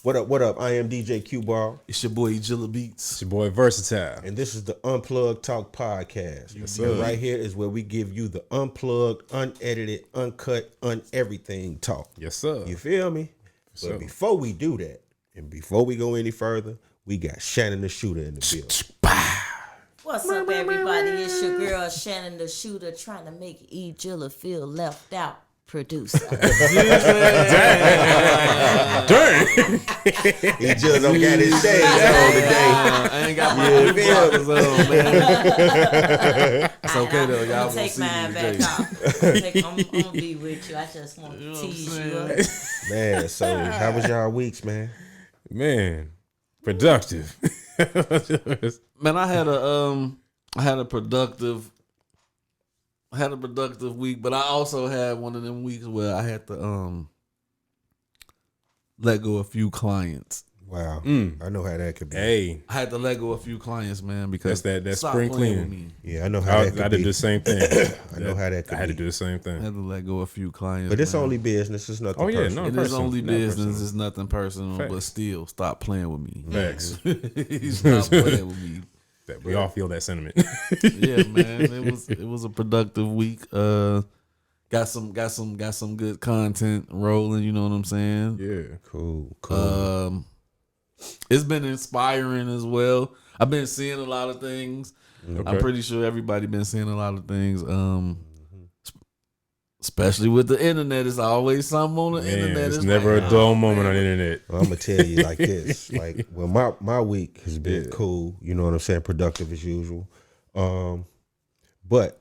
What up, what up? I am DJ Qball. It's your boy Jilla Beats. It's your boy Versatile. And this is the Unplugged Talk Podcast. Yes, And sir. right here is where we give you the unplugged, unedited, uncut, un-everything talk. Yes, sir. You feel me? Sure. But before we do that, and before we go any further, we got Shannon the Shooter in the building. What's up, everybody? It's your girl Shannon the Shooter, trying to make E. Jilla feel left out. Producer. Dang. He just don't got his shades on today. I ain't got my new blockers on, man. It's okay though, I'm y'all. gonna take mine back off. I'm gonna be with you. I just want to tease you up. Man, so how was y'all weeks, man? Man, productive. Man, I had a productive week, but I also had one of them weeks where I had to let go a few clients. Wow. I know how that could be. Hey, I had to let go a few clients, man, because That's stop spring playing cleaning. with me. Yeah, I know how that could I be. did the same thing. I know how that could I had to be. do the same I thing. had to let go a few clients. But it's man. only business. It's nothing Oh, yeah, personal. no. It is personal, only not business. personal. It's nothing personal, Facts. but still, stop playing with me. Facts. Stop playing with me. That we all feel that sentiment. Yeah, man. It was a productive week. Got some good content rolling. You know what I'm saying? Yeah. Cool. It's been inspiring as well. I've been seeing a lot of things. Okay. I'm pretty sure everybody been seeing a lot of things. Especially with the internet, it's always something on the internet. There's It's never like, a dull oh, moment man. on the internet. Well, I'm gonna tell you like this. Like, well, my week has been Yeah. cool. You know what I'm saying? Productive as usual. But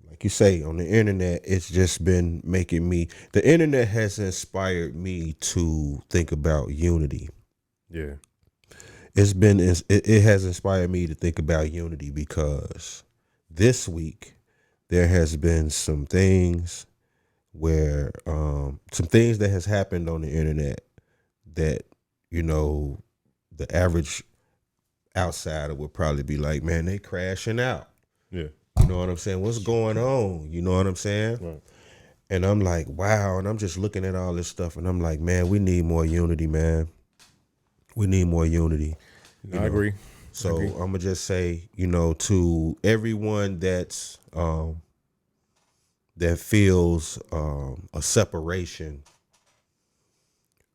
like you say, on the internet, it's just been making me. The internet has inspired me to think about unity. Yeah. It has inspired me to think about unity because this week there has been some things where some things that has happened on the internet that, you know, the average outsider would probably be like, man, they crashing out. Yeah. You know what I'm saying? What's going on? You know what I'm saying? Right. And I'm like, wow. And I'm just looking at all this stuff and I'm like, man, we need more unity, man. We need more unity. No, I agree. So I'm gonna just say, you know, to everyone that's that feels a separation,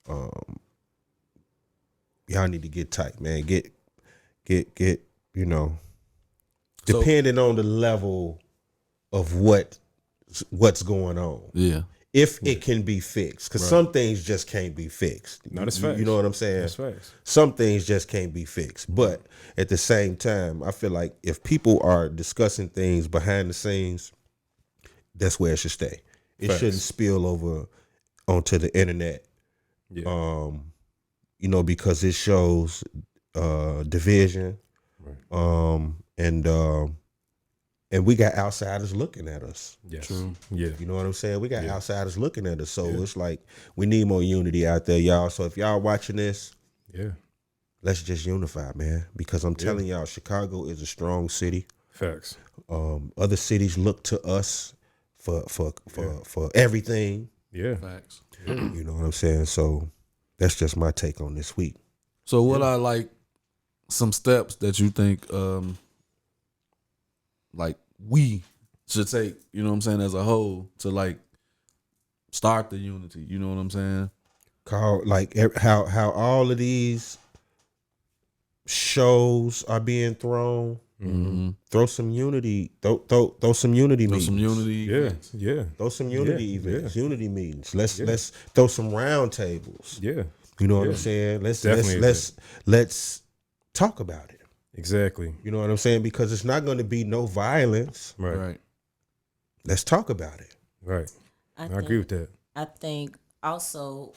y'all need to get tight, man. Get, you know, So- depending on the level of what's going on. Yeah. If it can be fixed, because some things just can't be fixed. No, that's You facts. know what I'm saying? That's facts. Some things just can't be fixed. But at the same time, I feel like if people are discussing things behind the scenes, that's where it should stay. It Facts. shouldn't spill over onto the internet. Yeah. You know, because it shows division. Right. And we got outsiders looking at us. Yes. True. Yeah. You know what I'm saying? We got Yeah. outsiders looking at us. So Yeah. it's like we need more unity out there, y'all. So if y'all watching this, Yeah. let's just unify, man. Because I'm telling y'all, Chicago is a strong city. Facts. Other cities look to us for everything. Yeah. Facts. You know what I'm saying? So that's just my take on this week. So what are like some steps that you think like we should take, you know what I'm saying, as a whole to like start the unity, you know what I'm saying? Call like how all of these shows are being thrown. Mm-hmm. Throw some unity. Throw some unity Throw meetings. some unity. Yeah. events. Yeah. Throw some unity Yeah, events, yeah. unity meetings. Let's throw some round tables. Yeah. You know what Yeah. I'm saying? Definitely Let's talk about it. Exactly. You know what I'm saying? Because it's not going to be no violence. Right. Right. Let's talk about it. Right. I think- agree with that. I think also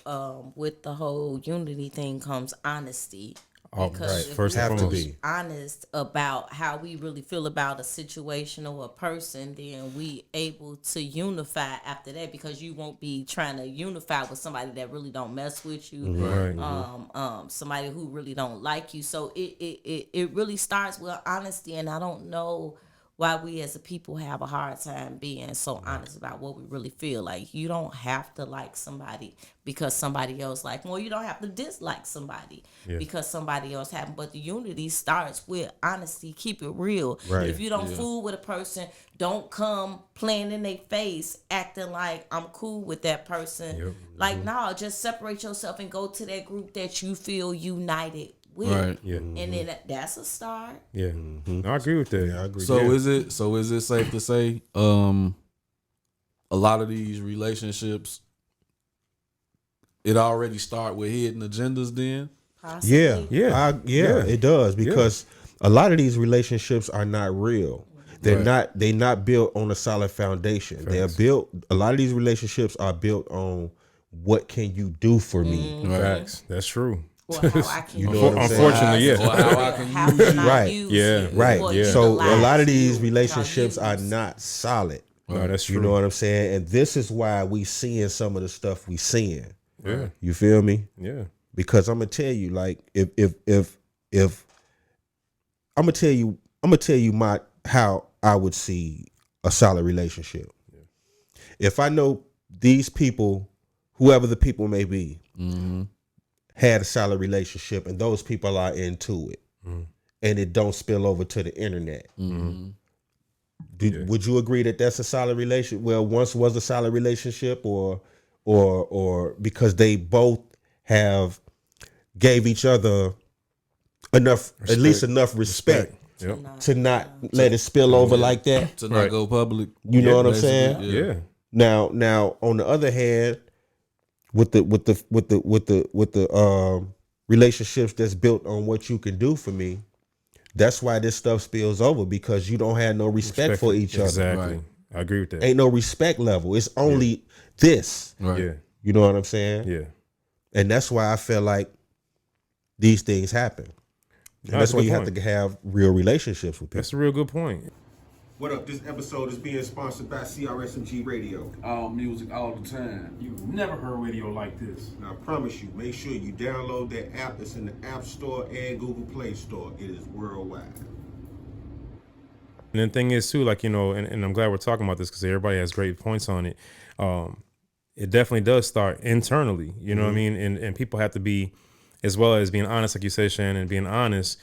with the whole unity thing comes honesty. Oh, Because right. if First we and have to foremost. be. honest about how we really feel about a situation or a person, then we able to unify after that, because you won't be trying to unify with somebody that really don't mess with you, Right. somebody who really don't like you. So it really starts with honesty, and I don't know why we as a people have a hard time being so honest about what we really feel. Like, you don't have to like somebody because somebody else like, well, you don't have to dislike somebody because somebody else happened. But the unity starts with honesty. Keep it real. Right. If you don't fool with a person, don't come playing in their face, acting like I'm cool with that person. Yep. Like, no, just separate yourself and go to that group that you feel united with. Right. Yeah. And then that's a start. Yeah. No, I agree with that. Yeah, I agree. So Yeah. is it safe to say a lot of these relationships it already start with hidden agendas then? Possibly. Yeah, it does because a lot of these relationships are not real. They're not built on a solid foundation. Facts. They're built. A lot of these relationships are built on what can you do for me. Facts. That's true. Or how I can You know what I'm saying? Unfortunately, yeah. Or how I can how use can you. I Right. use Yeah. you Right. or Yeah. So a utilize lot of these you, relationships how are you not solid. No, that's true. You know what I'm saying? And this is why we seeing some of the stuff we seeing. Yeah. You feel me? Yeah. Because I'm gonna tell you, like, if I'm gonna tell you my how I would see a solid relationship. If I know these people, whoever the people may be, had a solid relationship, and those people are into it, and it don't spill over to the internet. Would you agree that that's a solid relationship? Well, once was a solid relationship, or because they both have gave each other enough, at least enough respect Yep. to not let it spill over like that. To not go public. You know what I'm basically. saying? Yeah. Now, on the other hand, with the relationships that's built on what you can do for me, that's why this stuff spills over, because you don't have no respect for each other. Exactly. Right. I agree with that. Ain't no respect level. It's only this. Right. Yeah. You know what I'm saying? Yeah. And that's why I feel like these things happen. And that's why you have to have real relationships with people. That's a real good point. What up? This episode is being sponsored by CRSMG Radio. All music all the time. You've never heard radio like this. Now, I promise you, make sure you download that app. It's in the App Store and Google Play Store. It is worldwide. And the thing is too, like, you know, and I'm glad we're talking about this because everybody has great points on it. It definitely does start internally, you know what I mean? And people have to be, as well as being honest, like you said, Shannon, being honest,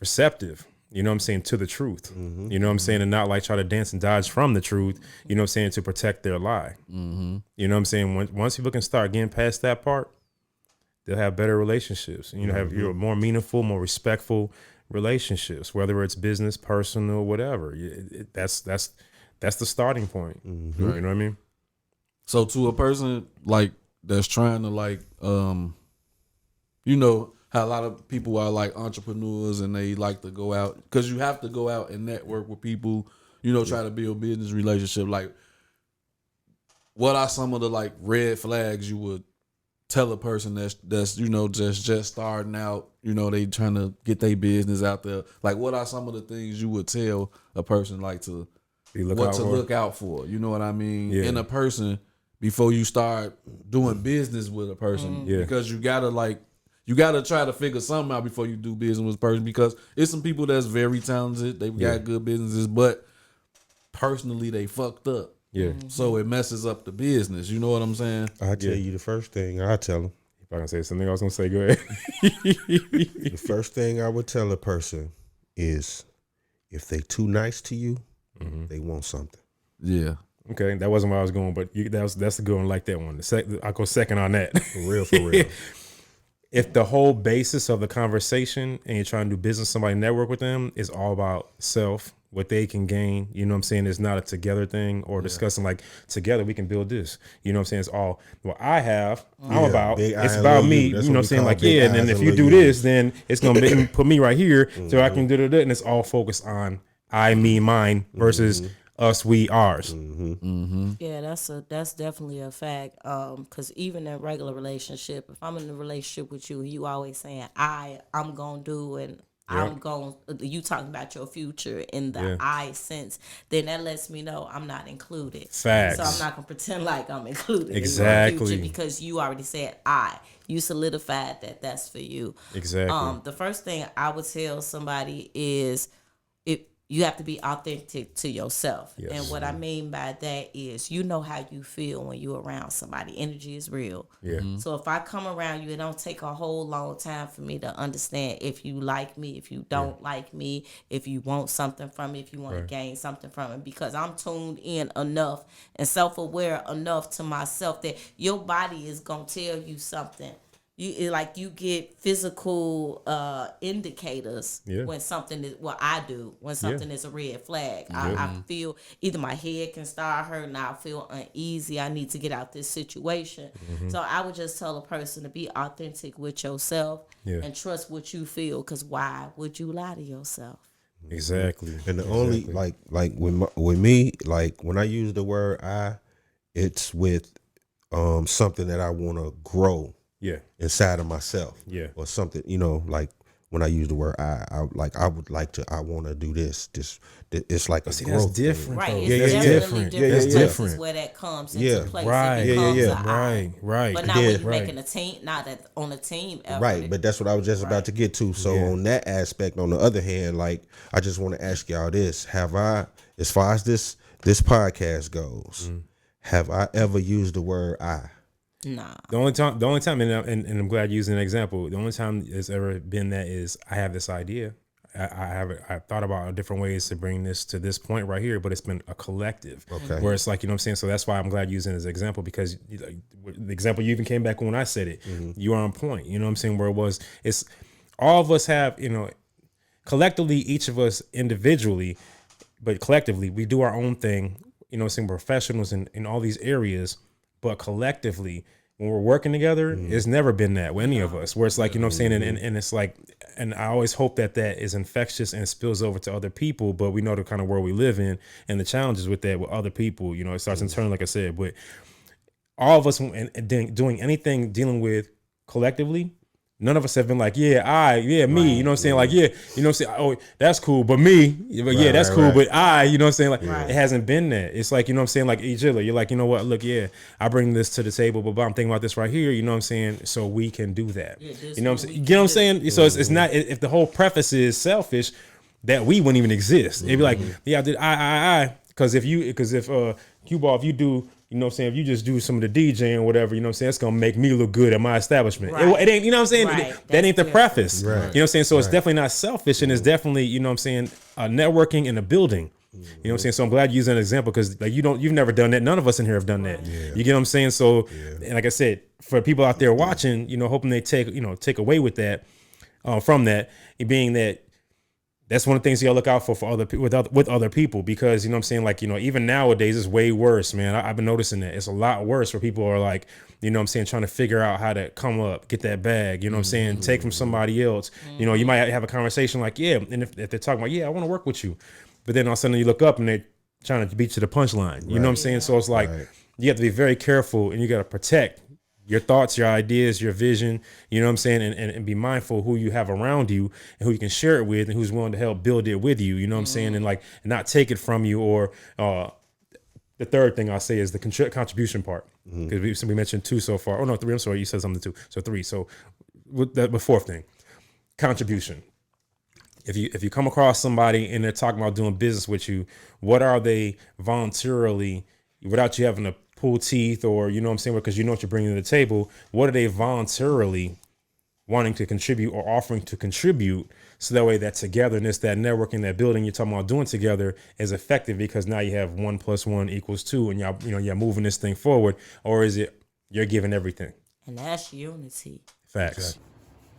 receptive, you know what I'm saying, to the truth. You know what I'm saying? And not like try to dance and dodge from the truth, you know what I'm saying, to protect their lie. You know what I'm saying? Once people can start getting past that part, they'll have better relationships. You know, have more meaningful, more respectful relationships, whether it's business, personal, whatever. That's the starting point. You know what I mean? So to a person like that's trying to like you know how a lot of people are like entrepreneurs and they like to go out, because you have to go out and network with people, you know, try to build business relationship. Like, what are some of the like red flags you would tell a person that's you know just starting out, you know, they trying to get their business out there? Like, what are some of the things you would tell a person like to look out for? You know what I mean? Yeah. In a person before you start doing business with a person, because you gotta try to figure something out before you do business with a person, because it's some people that's very talented, they got good businesses, but personally they fucked up. Yeah. So it messes up the business. You know what I'm saying? I'll tell you the first thing I tell them. If I can say something, I was gonna say, go ahead. The first thing I would tell a person is, if they too nice to you, they want something. Yeah. Okay, that wasn't where I was going, but that's a good one. Like that one. I'll go second on that. For real, for real. If the whole basis of the conversation and you're trying to do business, somebody network with them, is all about self, what they can gain, you know what I'm saying? It's not a together thing or discussing like together we can build this. You know what I'm saying? It's all what I have, I'm about. big It's eye about and me. little You you. know what I'm That's saying? what we Like, call big and then eyes if and you do little this, then it's gonna put me right here so I can do it, and it's all focused on I, me, mine versus us, we, ours. Yeah, that's definitely a fact. Cause even in a regular relationship, if I'm in a relationship with you, you always saying I'm gonna do, and I'm going, you talking about your future in the I sense, then that lets me know I'm not included. Facts. So I'm not gonna pretend like I'm included in your Exactly. future, because you already said you solidified that's for you. Exactly. The first thing I would tell somebody is, you have to be authentic to yourself. Yes. And what I mean by that is, you know how you feel when you're around somebody. Energy is real. Yeah. So if I come around you, it don't take a whole long time for me to understand if you like me, if you don't like me, if you want something from me, if you want to gain something from it, because I'm tuned in enough and self-aware enough to myself that your body is going to tell you something. You get physical indicators when something is, I do, when something is a red flag. I feel either my head can start hurting, I feel uneasy, I need to get out this situation. So I would just tell a person to be authentic with yourself and trust what you feel, because why would you lie to yourself? Exactly. And the only like with me, like when I use the word I, it's with something that I want to grow inside of myself. Yeah. Or something, like when I use the word I want to do this. It's like a See, growth that's different. Right, Though. it's yeah, definitely yeah. different Yeah, places different. where that comes Yeah. into place. Right. It becomes Yeah. a I. Right. But not Yeah. when you're Right. making a team, not that on a team effort. Right, but that's what I was just about to get to. So on that aspect, on the other hand, like I just want to ask y'all this: have I, as far as this podcast goes, have I ever used the word I? Nah. The only time, and I'm glad you used an example. The only time it's ever been that is I have this idea. I thought about different ways to bring this to this point right here, but it's been a collective. Okay. Where it's like, you know what I'm saying? So that's why I'm glad using it as an example, because the example you even came back when I said it. You are on point. You know what I'm saying? Where it's all of us have, collectively, each of us individually, but collectively, we do our own thing. You know what I'm saying? We're professionals in all these areas, but collectively, when we're working together, it's never been that with any of us, where it's like, you know what I'm saying? And it's like, and I always hope that is infectious and spills over to other people, but we know the kind of world we live in and the challenges with that with other people, it starts internally, like I said, but all of us doing anything dealing with collectively, none of us have been like, me, you know what I'm saying? Like, you know what I'm saying? Oh, that's cool, but me, that's cool, but you know what I'm saying? Like, it hasn't been that. It's like, you know what I'm saying? Like, Jilla, you're like, you know what? Look, I bring this to the table, but I'm thinking about this right here, you know what I'm saying? So we can do that. You know what I'm saying? You know what I'm saying? So it's not, if the whole preface is selfish, that we wouldn't even exist. It'd be like, I did because if Qball, if you do, you know what I'm saying, if you just do some of the DJing or whatever, you know what I'm saying, it's gonna make me look good at my establishment. Right. It ain't, you know what I'm saying? Right. That ain't the That's preface. Right. You know what I'm saying? So it's definitely not selfish, and it's definitely, you know what I'm saying, networking and a building. You know what I'm saying? So I'm glad you used an example, because like you've never done that. None of us in here have done that. You get what I'm saying? So and like I said, for people out there watching, hoping they take away with that, from that, it being that that's one of the things you gotta look out for other people with other people, because you know what I'm saying, like, even nowadays it's way worse, man. I've been noticing that it's a lot worse where people are like, you know what I'm saying, trying to figure out how to come up, get that bag, you know what I'm saying, take from somebody else. You might have a conversation like, and if they're talking about, I want to work with you, but then all of a sudden you look up and they're trying to beat you to the punchline. You know what I'm saying? So it's like you have to be very careful, and you got to protect your thoughts, your ideas, your vision, you know what I'm saying? And be mindful who you have around you and who you can share it with and who's willing to help build it with you, you know what I'm saying? And not take it from you. Or the third thing I'll say is the contribution part. Because we mentioned 2 so far. Oh, no, 3. I'm sorry. You said something 2. So 3. So with the fourth thing, contribution. If you come across somebody and they're talking about doing business with you, what are they voluntarily, without you having to pull teeth, or you know what I'm saying, because you know what you're bringing to the table, what are they voluntarily wanting to contribute or offering to contribute, so that way that togetherness, that networking, that building you're talking about doing together is effective, because now you have 1 + 1 = 2, and y'all moving this thing forward? Or is it you're giving everything? And that's unity. Facts. Exactly.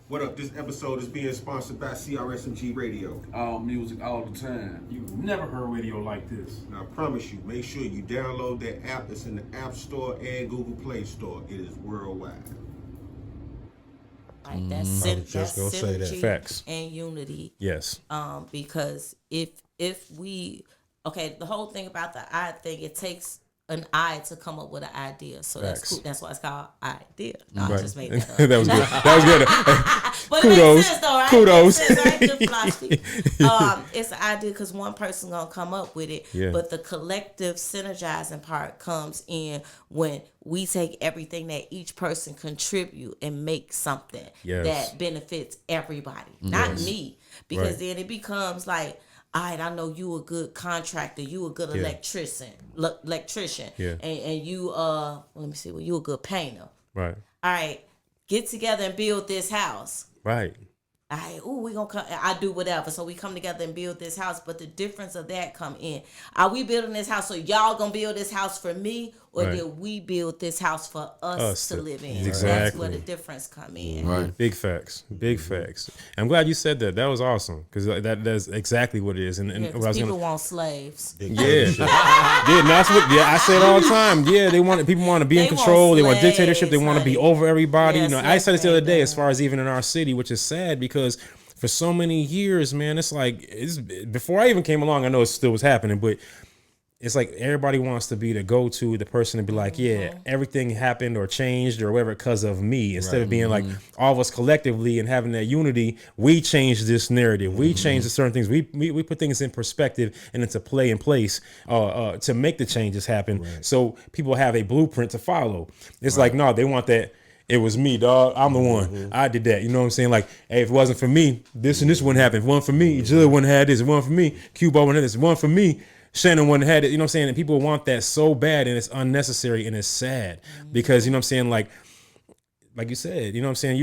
What up? This episode is being sponsored by CRSMG Radio. All music, all the time. You've never heard radio like this. And I promise you, make sure you download that app. It's in the App Store and Google Play Store. It is worldwide. Like that's just gonna say that. synergy Facts. and unity. Yes. Because if we the whole thing about the I thing, it takes an eye to come up with an idea. So that's Facts. cool. That's why it's called idea. No, I Right. just made that up. That was good. That was good. But Kudos. it makes sense though, right? Kudos. It makes sense, right? Good philosophy. It's an idea because one person gonna come up with it. Yeah. But the collective synergizing part comes in when we take everything that each person contribute and make something Yes. that benefits everybody, not me. Because Right. then it becomes like, all right, I know you a good contractor, you a good electrician, Yeah. and you let me see, well, you a good painter. Right. All right, get together and build this house. Right. All right, we gonna come. I do whatever. So we come together and build this house. But the difference of that come in: are we building this house so y'all gonna build this house for me, or Right. did we build this house for us to live in? That's Exactly. where the difference come in. Right. Big facts. Big facts. I'm glad you said that. That was awesome because that's exactly what it is. And Yeah, 'cause what I was people gonna, want slaves. yeah, yeah, and that's what. Yeah, I say it all the time. Yeah, people want to be in They want control. They want slaves, dictatorship. They want to be honey. over everybody. Yes, I said this the other day, as yes, far as even in our city, which is sad because for so many years, man, it's like before I even came along. I know it still was happening, but it's like everybody wants to be the go-to, the person to be like, yeah, everything happened or changed or whatever because of me. Instead of being like all of us collectively and having that unity, we change this narrative. We change the certain things. We put things in perspective and into play and place to make the changes happen. So people have a blueprint to follow. It's like, no, they want that. It was me, dog. I'm the one. I did that. You know what I'm saying? Like, hey, if it wasn't for me, this and this wouldn't happen. If it wasn't for me, Jilla wouldn't have had this. If it wasn't for me, Qball wouldn't have this. If it wasn't for me, Shannon wouldn't have had it. You know what I'm saying? And people want that so bad, and it's unnecessary and it's sad because you know what I'm saying. Like you said, you know what I'm saying.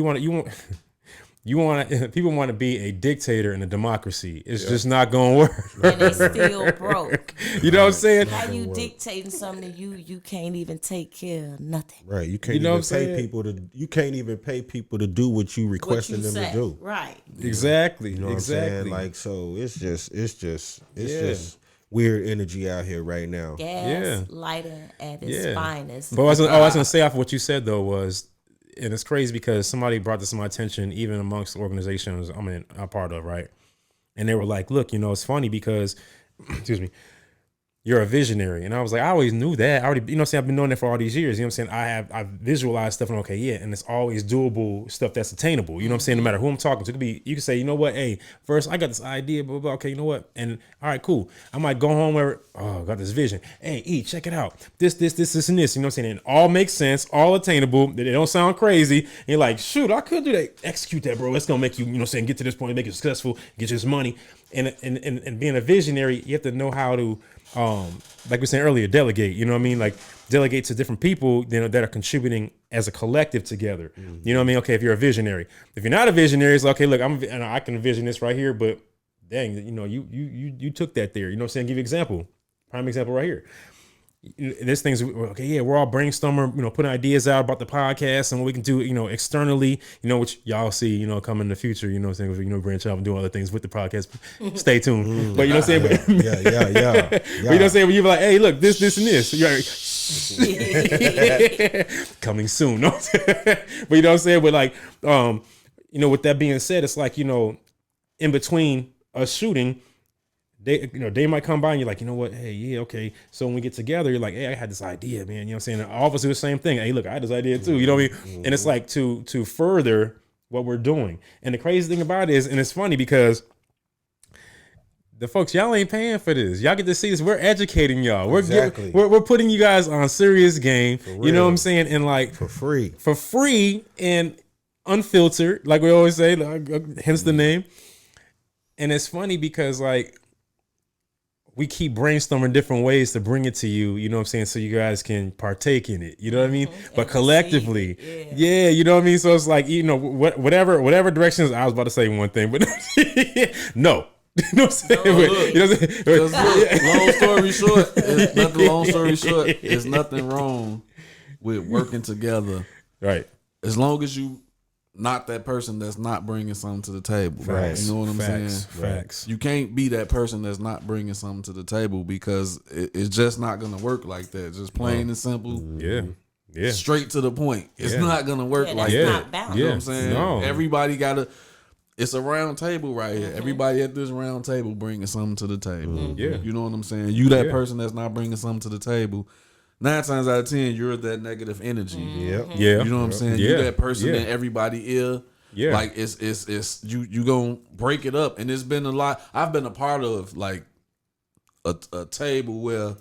You want people want to be a dictator in a democracy. It's just not gonna work. And they still broke. You know what I'm saying? How you dictating something that you can't even take care of nothing. Right. You can't You know even what I'm pay saying? people to. You can't even pay people to do what you What requesting you them say. to do. Right. Exactly. You know what exactly. I'm saying? Like, so it's just weird energy out here right now. Gas lighter at its finest. But what I was gonna say off of what you said though was, and it's crazy because somebody brought this to my attention, even amongst organizations I'm part of, right? And they were like, "Look, you know, it's funny because, excuse me, you're a visionary." And I was like, I always knew that. I already, you know what I'm saying? I've been knowing that for all these years. You know what I'm saying? I've visualized stuff and okay, yeah. And it's always doable stuff that's attainable. You know what I'm saying? No matter who I'm talking to. It could be, you can say, you know what? Hey, first I got this idea, blah, blah, blah. Okay, you know what? And all right, cool. I might go home where, I got this vision. Hey, check it out. This, and this. You know what I'm saying? And it all makes sense, all attainable. They don't sound crazy. And you're like, shoot, I could do that. Execute that, bro. That's going to make you, you know what I'm saying, get to this point, make it successful, get you this money. And being a visionary, you have to know how to, like we were saying earlier, delegate. You know what I mean? Like delegate to different people, you know, that are contributing as a collective together. You know what I mean? Okay, if you're a visionary, if you're not a visionary, it's like, okay, look, I can envision this right here, but dang, you know, you took that there. You know what I'm saying? Give you an example, prime example right here. This thing's okay. Yeah, we're all brainstorming, you know, putting ideas out about the podcast and what we can do, you know, externally, you know, which y'all see, you know, come in the future. You know what I'm saying? You know, branch out and do other things with the podcast. Stay tuned. But you know what I'm saying? Yeah. But you know what I'm saying? When you're like, hey, look, this, and this. You're like, coming soon. No? But you know what I'm saying? But like, you know, with that being said, it's like, you know, in between us shooting, they might come by and you're like, you know what? Hey, yeah, okay. So when we get together, you're like, hey, I had this idea, man. You know what I'm saying? And all of us do the same thing. Hey, look, I had this idea too. You know what I mean? And it's like to further what we're doing. And the crazy thing about it is, and it's funny because the folks, y'all ain't paying for this. Y'all get to see this. We're educating y'all. We're putting you guys on serious game. You know what I'm saying? And like For free and unfiltered, like we always say, hence the name. And it's funny because like, we keep brainstorming different ways to bring it to you, you know what I'm saying, so you guys can partake in it, you know what I mean? But collectively, yeah, you know what I mean? So it's like, you know, whatever directions, I was about to say one thing, but no. You know what I'm saying? You know what I'm saying? Long story short, there's nothing wrong with working together. Right. As long as you not that person that's not bringing something to the table. Facts. You know what I'm saying? Facts. You can't be that person that's not bringing something to the table because it's just not going to work like that. Just plain and simple. Yeah. Straight to the point. It's not going to work like that's that. not balanced. You know what I'm saying? No. Everybody got to, it's a round table right here. Everybody at this round table bringing something to the table. Yeah. You know what I'm saying? You that person that's not bringing something to the table. 9 times out of 10, you're that negative energy. Yep. Yeah. You know what I'm saying? Yeah. You're that person Yeah. that everybody ill. Yeah. Like it's you gonna break it up. And it's been a lot. I've been a part of like a table where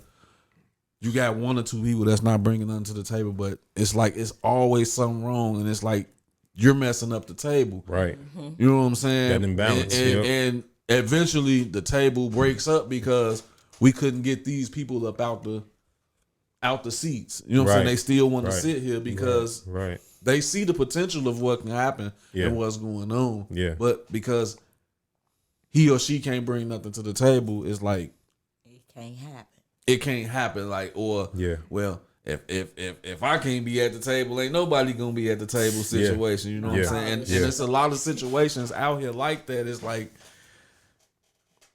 you got 1 or 2 people that's not bringing nothing to the table, but it's like it's always something wrong, and it's like you're messing up the table. Right. You know what I'm saying? That imbalance, And eventually the table breaks up because we couldn't get these people up out the seats. You know what I'm saying? Right. They still want to Right. sit here because Right. they see the potential of what can happen Yeah. and what's going on. Yeah. But because he or she can't bring nothing to the table, it's like It can't happen. it can't happen. Like, or Yeah. well, if I can't be at the table, ain't nobody gonna be at the table situation. You know what I'm Yeah. saying? And Yeah. it's a lot of situations out here like that. It's like,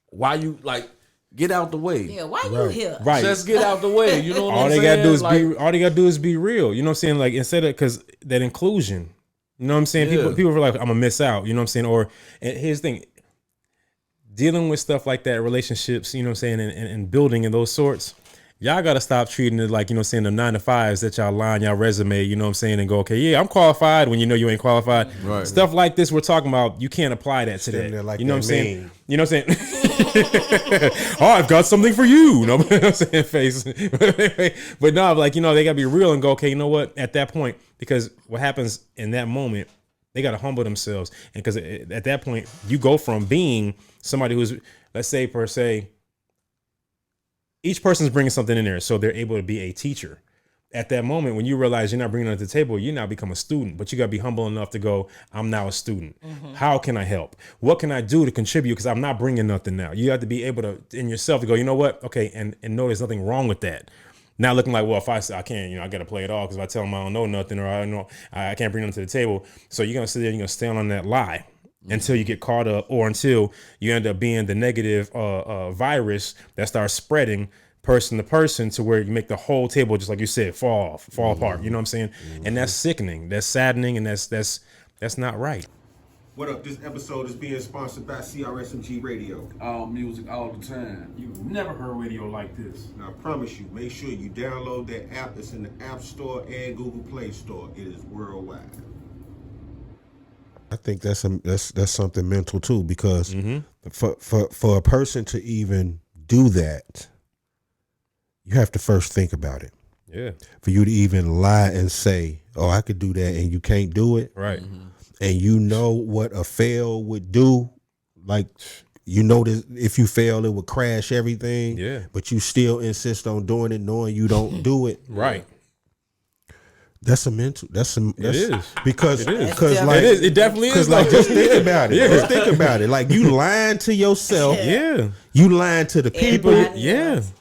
why you like get out the way? Yeah, why you here? Right. Just get out the way. You know what all I'm they saying? gotta do is like, all they gotta do is be real. You know what I'm saying? Like instead of because that inclusion, you know what I'm saying? Yeah. People are like, I'm gonna miss out. You know what I'm saying? Or and here's the thing, dealing with stuff like that, relationships, you know what I'm saying, and building and those sorts. Y'all gotta stop treating it like, you know what I'm saying, the 9 to 5s that y'all line y'all resume, you know what I'm saying, and go, okay, yeah, I'm qualified when you know you ain't qualified. Right. Stuff like this we're talking about, you can't apply that to Standing there that. like You know what I'm that saying? meme. You know what I'm saying? Oh, I've got something for you. No, I'm saying face. But no, like, you know, they gotta be real and go, okay, you know what? At that point, because what happens in that moment, they gotta humble themselves. And because at that point, you go from being somebody who's, let's say per se, each person's bringing something in there, so they're able to be a teacher. At that moment, when you realize you're not bringing it to the table, you now become a student, but you got to be humble enough to go, I'm now a student. How can I help? What can I do to contribute? Because I'm not bringing nothing now. You have to be able to, in yourself, to go, you know what? Okay, and know there's nothing wrong with that. Not looking like, well, if I say I can't, I got to play it all because if I tell them I don't know nothing or I can't bring them to the table. So you're going to sit there and you're going to stand on that lie until you get caught up or until you end up being the negative virus that starts spreading person to person to where you make the whole table, just like you said, fall apart. You know what I'm saying? And that's sickening. That's saddening. And that's not right. What up? This episode is being sponsored by CRSMG Radio. all music all the time. You've never heard radio like this. And I promise you, make sure you download that app. It's in the App Store and Google Play Store. It is worldwide. I think that's something mental too, because for a person to even do that, you have to first think about it. Yeah. For you to even lie and say, "Oh, I could do that," and you can't do it, Right. and you know what a fail would do, like you know this, if you fail, it would crash everything. Yeah. But you still insist on doing it, knowing you don't do it. Right. That's a mental. That's is. because It is. because like It definitely is. because like just think about it. Just think about it. Like you lying to yourself. Yeah. You lying to the people. Everybody Yeah. else.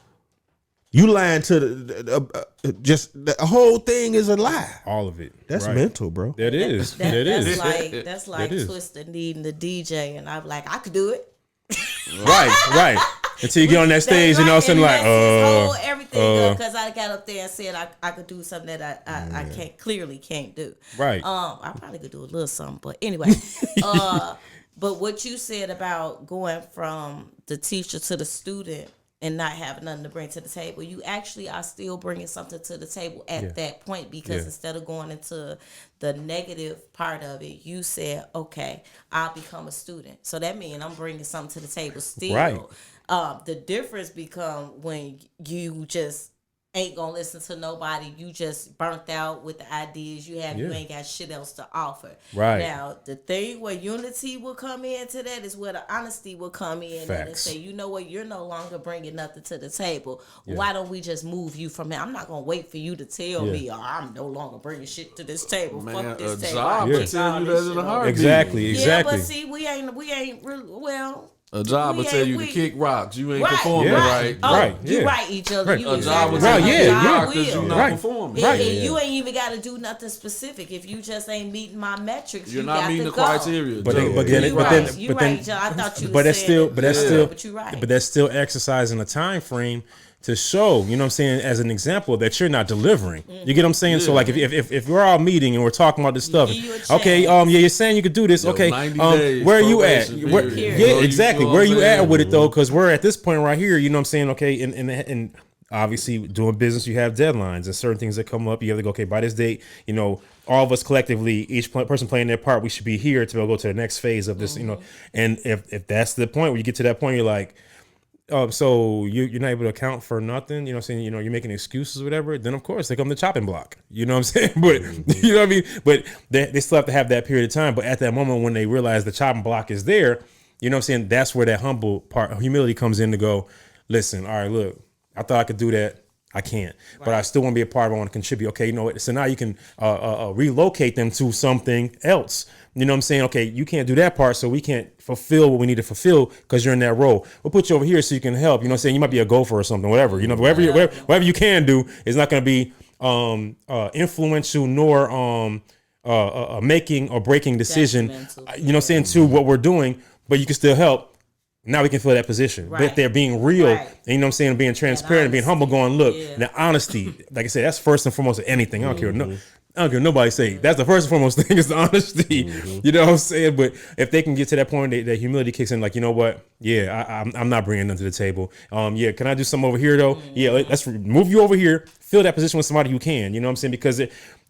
You lying to the whole thing is a lie. All of it. That's right. mental, bro. That is. That's like That is. Twister needing the DJ, and I'm like, I could do it. Right. Until you get on that stage and all of a sudden like, everything because I got up there and said I could do something that I can't do. Right. I probably could do a little something, but anyway. But what you said about going from the teacher to the student and not having nothing to bring to the table, you actually are still bringing something to the table at that point, because instead of going into the negative part of it, you said, okay, I'll become a student. So that means I'm bringing something to the table still. Right. The difference become when you just ain't gonna listen to nobody. You just burnt out with the ideas you have. You ain't got shit else to offer. Right. Now, the thing where unity will come into that is where the honesty will come in and Facts. say, you know what, you're no longer bringing nothing to the table. Why don't we just move you from here? I'm not gonna wait for you to tell me, oh, I'm no longer bringing shit to this table. Man, Fuck this a table. job I will kick tell all you this that in shit a off. heartbeat. Exactly. Yeah, but see, we ain't really, well. A job will We tell ain't- you we- to kick rocks. You ain't Right, performing right. Oh, Right, you yeah. right, each other. Right. You A job will exactly tell Right, you right. to kick yeah. rocks because you're not Right. performing. Right. And you ain't even got to do nothing specific. If you just ain't meeting my metrics, You're you not got meeting to the go. criteria. But Joe. then, but then, You but right. then, You but then, right, Joe. I thought you but that's was still, saying but that's it, still, but you right. but that's still exercising a time frame to show, you know what I'm saying, as an example that you're not delivering. You get what I'm saying? So like if we're all meeting and we're talking about this stuff, Give you a okay, chance. you're saying you could do this, Yo, okay, 90 days where are you at? probation Where, period. yeah, Bro, exactly. you know Where what you I'm at saying? with it though? Because we're at this point right here, you know what I'm saying? Okay, and obviously doing business, you have deadlines and certain things that come up. You have to go, okay, by this date, you know, all of us collectively, each person playing their part, we should be here to be able to go to the next phase of this, you know. And if that's the point where you get to that point, you're like, so you're not able to account for nothing, you know what I'm saying? You know, you're making excuses or whatever, then of course they come to chopping block. You know what I'm saying? But you know what I mean? But they still have to have that period of time. But at that moment when they realize the chopping block is there, You know what I'm saying? That's where that humble part, humility comes in to go, listen, all right, look, I thought I could do that. I can't, but I still want to be a part of it. I want to contribute. Okay, you know what? So now you can relocate them to something else. You know what I'm saying? Okay, you can't do that part, so we can't fulfill what we need to fulfill because you're in that role. We'll put you over here so you can help. You know what I'm saying? You might be a gopher or something, whatever. You know, whatever you can do is not going to be influential nor making or breaking decision. You know what I'm saying, to what we're doing, but you can still help. Now we can fill that position. But if they're being real, and you know what I'm saying, being transparent and being humble, going, look, the honesty, like I said, that's first and foremost of anything. I don't care. I don't care what nobody say. That's the first and foremost thing is the honesty. You know what I'm saying? But if they can get to that point, that humility kicks in, like, you know what? Yeah, I'm not bringing them to the table. Yeah, can I do something over here, though? Yeah, let's move you over here. Fill that position with somebody who can. You know what I'm saying? Because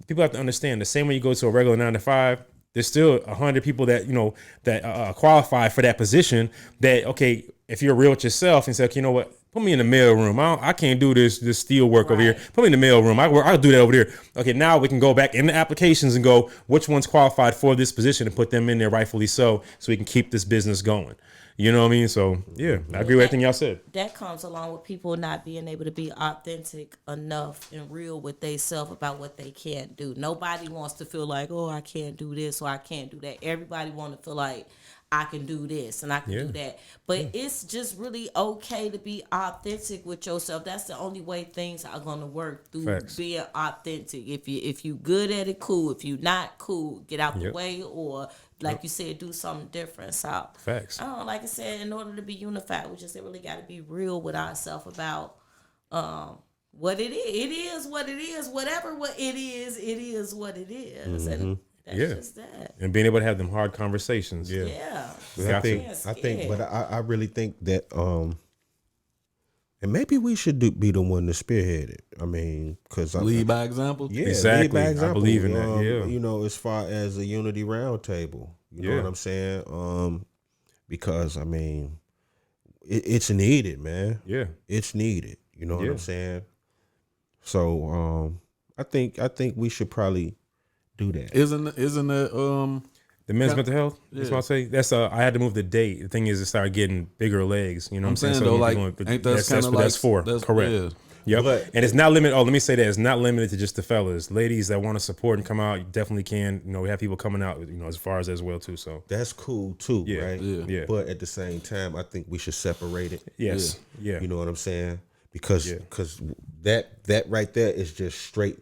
people have to understand, the same way you go to a regular 9 to 5, there's still 100 people that, you know, that qualify for that position. That, okay, if you're real with yourself and say, okay, you know what, put me in the mail room. I can't do this steel work over here. Put me in the mail room. I'll do that over there. Okay, now we can go back in the applications and go, which one's qualified for this position, and put them in there rightfully so we can keep this business going. You know what I mean? So, yeah, I agree with everything y'all said. That comes along with people not being able to be authentic enough and real with themselves about what they can't do. Nobody wants to feel like, oh, I can't do this or I can't do that. Everybody wants to feel like I can do this and I can do that. But it's just really okay to be authentic with yourself. That's the only way things are going to work, through being authentic. If you good at it, cool. If you not, cool. Get out the way, or like you said, do something different. So, facts. I don't know, like I said, in order to be unified, we just really got to be real with ourselves about what it is. It is what it is. Whatever what it is what it is. And that's just that. And being able to have them hard conversations. Yeah. I think, but I really think that, and maybe we should be the one to spearhead it. I mean, because lead by example. Yeah, exactly. Lead by example. I believe in that. Yeah, you know, as far as a unity roundtable, you know what I'm saying? Because I mean, it's needed, man. Yeah, it's needed. You know what I'm saying? So, I think we should probably do that. Isn't that the men's mental health? That's what I say. That's I had to move the date. The thing is, it started getting bigger legs. You know what I'm saying? So though, like, ain't that kind of like that's four? Correct. Yeah. Yep. But, and it's not limited. Oh, let me say that it's not limited to just the fellas. Ladies that want to support and come out, you definitely can. You know, we have people coming out. You know, as far as well too. So that's cool too, right? Yeah. But at the same time, I think we should separate it. Yes. Yeah. You know what I'm saying? Because that right there is just straight.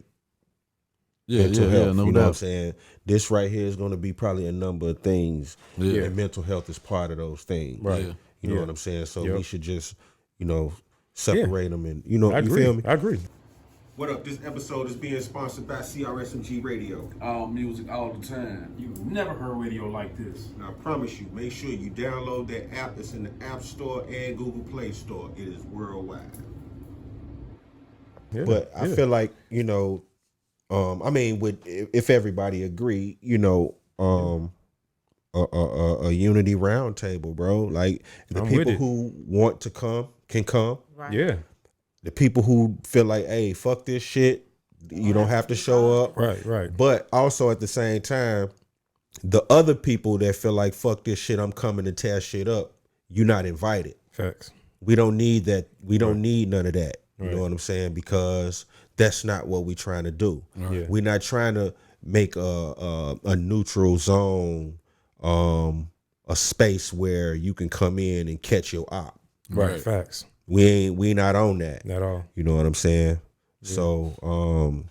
Mental health, no you know doubt. what I'm saying? This right here is going to be probably a number of things, and mental health is part of those things. Right. Yeah. You know what I'm saying? So we should just, you know, separate them, and, you know, you feel me? I agree. What up? This episode is being sponsored by CRSMG Radio. All music, all the time. You've never heard radio like this. And I promise you, make sure you download that app. It's in the App Store and Google Play Store. It is worldwide. Yeah. But I feel like, you know, I mean, if everybody agree, you know, a unity roundtable, bro. Like the people who want to come can come. Right. Yeah. The people who feel like, hey, fuck this shit, you don't have to show up. Right. But also at the same time, the other people that feel like, fuck this shit, I'm coming to tear shit up, you're not invited. Facts. We don't need that. We don't need none of that. You know what I'm saying? Because that's not what we're trying to do. Yeah. We're not trying to make a neutral zone, a space where you can come in and catch your op. Right. Facts. We not on that at all. You know what I'm saying? Yeah. So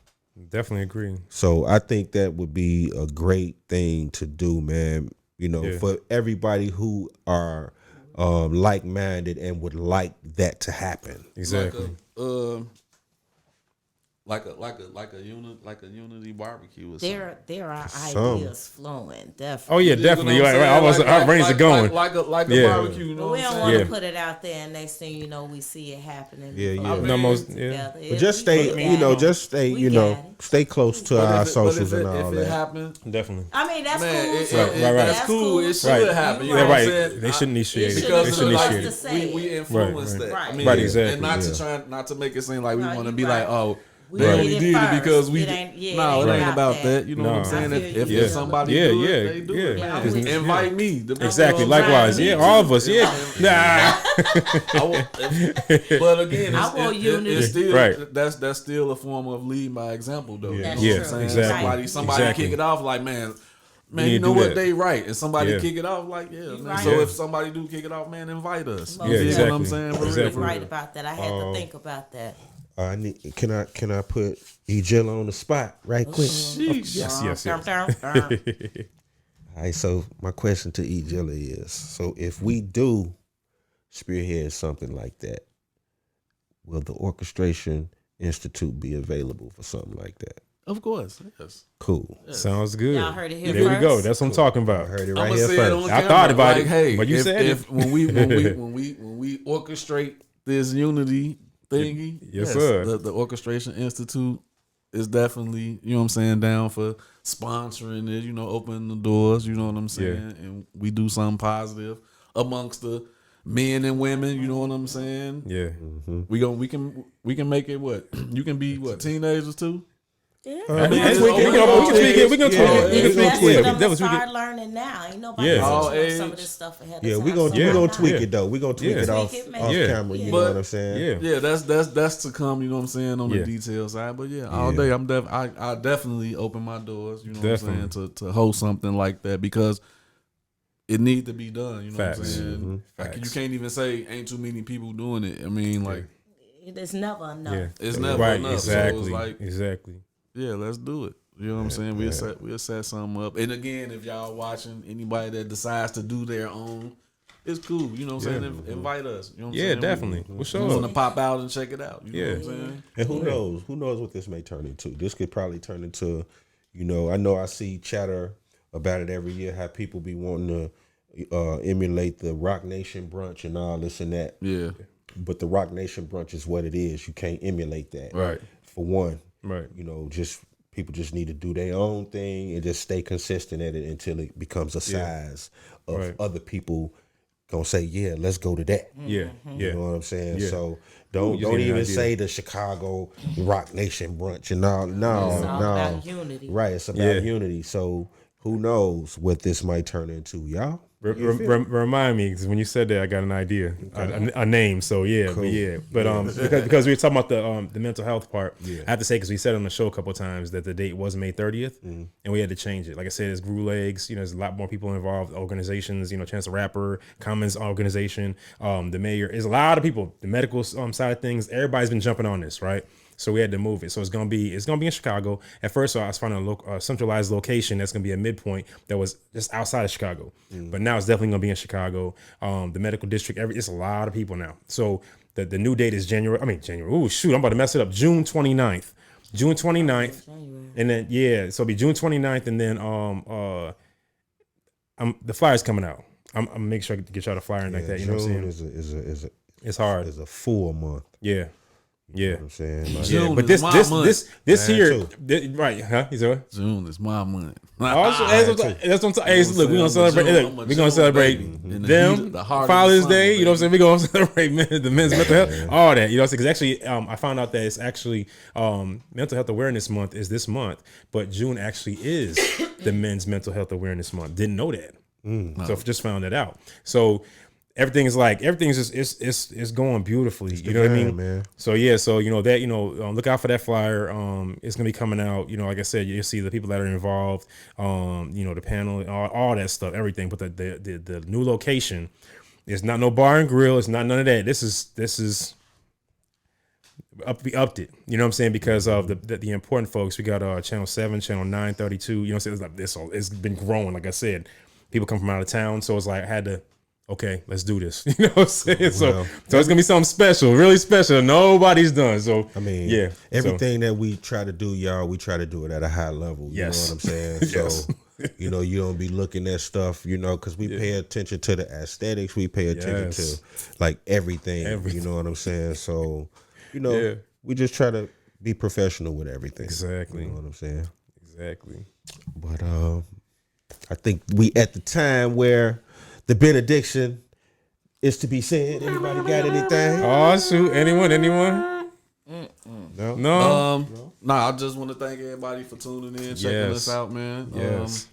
definitely agree. So I think that would be a great thing to do, man. You know, for everybody who are like-minded and would like that to happen. Exactly. Like a unity barbecue or something. There are ideas flowing, definitely. Oh yeah, definitely. Right. Our brains are going. Like a barbecue. You know, we don't want to put it out there, and next thing you know, we see it happening. But just stay, stay close to our socials and all that. If it happens, definitely. I mean, that's cool. Right. That's cool. It should happen. You know what I'm saying? They should initiate it. Because we influence that. Right. I mean, exactly. And not to make it seem like we want to be like, oh, We They did only it did it first. because we It did. ain't- yeah, No, it it ain't ain't about about that. You know No. what I'm saying? I If feel you. somebody Yeah, do yeah, it, they do yeah. it. Yeah, I'm Just- with you. Invite me. Exactly. You know what I'm Likewise. saying? Yeah. All of us. Yeah. Nah. But again, I want unity. it's still Right. that's still a form of leading by example, though. That's You know Yeah, what I'm saying? exactly. Somebody Exactly. kick it off like, man, need you to know do what, that. they right, and somebody Yeah. kick it off like, yeah, man. right. So Yeah. if somebody do kick it off, man, invite us. Yeah, You dig what I'm exactly. saying? For real, Exactly. for You're real. right about that. I had to think about that. I need. Can I put Jilla on the spot right quick? Sheesh. Yes. Yes. Dum, Yes. dum, dum. All right. So my question to Jilla is: so if we do spearhead something like that, will the Orchestration Institute be available for something like that? Of course, yes. Cool. Sounds good. Y'all heard it here There we go. first. That's what I'm talking I about. heard it I'm right gonna here say it on first. the I camera. thought about like, it, hey, but you if, said if it. when we orchestrate this unity thingy, Yes, sir. The Orchestration Institute is definitely, you know what I'm saying, down for sponsoring it, you know, opening the doors, you know what I'm saying, and we do something positive amongst the men and women, you know what I'm saying. Yeah. We can make it what you can be what teenagers too. Yeah. I mean, it's we open can to all tweak it. We can tweak ages. it. We can It's tweak best it. for Yeah, them that to was we start can. learning now. Ain't nobody Yeah. All teaching them some of age. this stuff ahead of Yeah, time. we gonna So tweak Yeah. it though. We gonna tweak Yeah. it off Tweak it, off man. Yeah. camera. You know But- what I'm saying? Yeah. Yeah, that's to come. You know what I'm saying on Yeah. the detail side. But yeah, all Yeah. day I definitely open my doors. You know what I'm Definitely. saying to host something like that because it need to be done. You know Facts. what I'm saying? Like, Facts. you can't even say ain't too many people doing it. I mean, like it's never enough. it's It's never right. enough. Exactly. So it's like Exactly. yeah, let's do it. You know what I'm saying? We'll set something up. And again, if y'all watching, anybody that decides to do their own, it's cool. You know what I'm saying? Invite us. You know what I'm Yeah, saying? definitely. We'll We show want to up. pop out and check it out. You know Yeah. what I'm saying? And who knows? Who knows what this may turn into? This could probably turn into, I know I see chatter about it every year, how people be wanting to emulate the Rock Nation brunch and all this and that. Yeah. But the Rock Nation brunch is what it is. You can't emulate that. Right. For one. Right. Just people just need to do their own thing and just stay consistent at it until it becomes a size of Right. other people gonna say, yeah, let's go to that. Yeah. You know Yeah. what I'm saying? Yeah. So Ooh, don't you seen an even idea. say the Chicago Rock Nation brunch and all. It's No, all no. about unity. Right, it's about Yeah. unity. So who knows what this might turn into, y'all? Remind me, because when you said that, I got an idea, a name. So yeah, Cool. but because we were talking about the mental health part, I have to say, because we said on the show a couple of times that the date was May 30th, and we had to change it. Like I said, it's grew legs. There's a lot more people involved. Organizations, Chance the Rapper, Commons organization, the mayor. There's a lot of people. The medical side of things. Everybody's been jumping on this, right? So we had to move it. So it's gonna be in Chicago. At first, I was finding a centralized location that's gonna be a midpoint that was just outside of Chicago. But now it's definitely gonna be in Chicago. The medical district. It's a lot of people now. So the new date is January. Oh shoot, I'm about to mess it up. June 29th. June 29th. And then so it'll be June 29th, and then the flyer's coming out. I'm make sure I get y'all the flyer and like that. You know what I'm saying? Is It's hard. a full month. Yeah. You know what I'm saying? Like, June But is my month. this Man, here, too. right? Huh? He's what? June is my month. That's what I'm talking. Hey, look, we're gonna celebrate. We're gonna celebrate them. the heart of Father's the Day. summer, You know what I'm saying? We're gonna celebrate the men's mental health. All that. You know what I'm saying? Because actually, I found out that it's actually Mental Health Awareness Month is this month, but June actually is the Men's Mental Health Awareness Month. Didn't know that. So just found that out. So everything's just it's going beautifully. You know what I mean, man. So yeah, so look out for that flyer. It's gonna be coming out. Like I said, you'll see the people that are involved. The panel, all that stuff, everything. But the new location is not no bar and grill. It's not none of that. This is we upped it. You know what I'm saying? Because of the important folks. We got channel 7, channel 9, 32. You know what I'm saying? It's been growing. Like I said, people come from out of town, so it's like I had to. Okay, let's do this. You know what I'm saying? So it's gonna be something special, really special. Nobody's done. So yeah, everything that we try to do, y'all, we try to do it at a high level. You know what I'm saying? Yes. So you don't be looking at stuff, because we pay attention to the aesthetics. We pay attention to like everything. You know what I'm saying? So we just try to be professional with everything. Exactly. You know what I'm saying? Exactly. But I think we at the time where the benediction is to be said. Anybody got anything? Oh shoot! Anyone? No. Nah, I just want to thank everybody for tuning in, checking us out, man. Yes.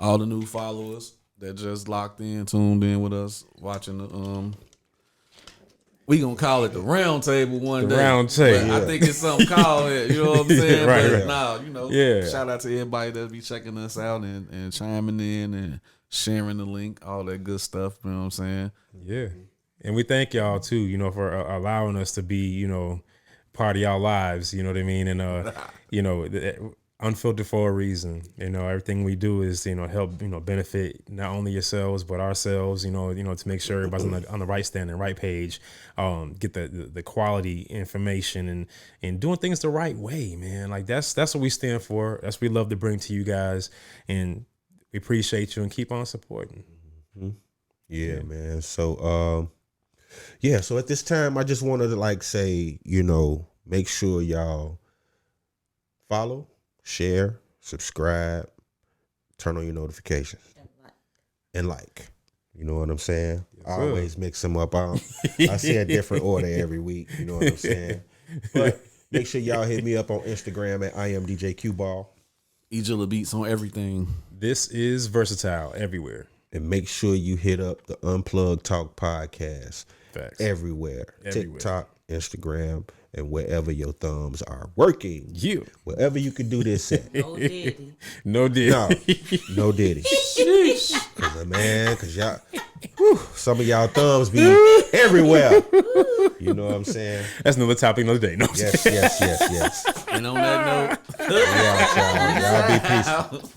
All the new followers that just locked in, tuned in with us, watching the we gonna call it the round table one day. Round table. I think it's something called it. You know what I'm saying? Right, But right. nah, you know, shout out to everybody that be checking us out and chiming in and sharing the link, all that good stuff. You know what I'm saying? Yeah. And we thank y'all too, you know, for allowing us to be, you know, part of y'all lives, you know what I mean? And, you know, unfiltered for a reason. You know, everything we do is, you know, help, you know, benefit not only yourselves, but ourselves, you know, to make sure everybody's on the right stand and right page, get the quality information and doing things the right way, man. Like that's what we stand for. That's what we love to bring to you guys. And we appreciate you and keep on supporting. Mm-hmm. Yeah, man. So, so at this time, I just wanted to like say, you know, make sure y'all follow, share, subscribe, turn on your notifications, and like. You know what I'm saying? I always mix them up. I say a different order every week. You know what I'm saying? But make sure y'all hit me up on Instagram at I am DJ Qball. Jilla beats on everything. This is versatile everywhere. And make sure you hit up the Unplugged Talk podcast. Facts. Everywhere. TikTok, Instagram, and wherever your thumbs are working. Wherever you can do this at. No diddy. No diddy. No diddy. Cause y'all, some of y'all thumbs be everywhere. You know what I'm saying? That's another topic another day. No. Yes. And on that note, Yeah, y'all be peaceful.